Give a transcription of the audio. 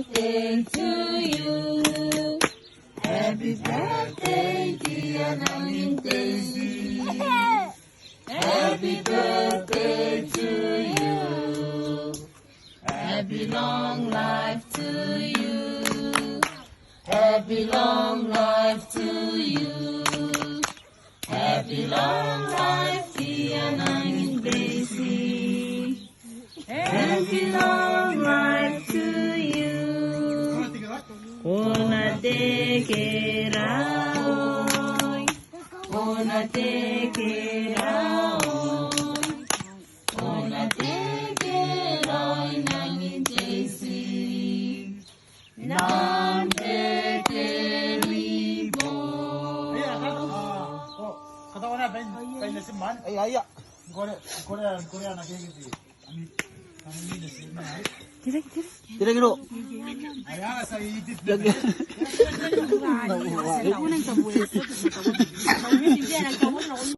birthday to you. Happy birthday, dear Nanginteiti. Happy birthday to you. Happy long life to you. Happy long life to you. Happy long life, dear Nanginteiti. Happy long life to you. Katekeraoan. Katekeraoan. Nanginteiti. Katawa na, Ben na si Man. Ay, aya. Korea Nanginteiti. Tira gino. Aya, sa itit.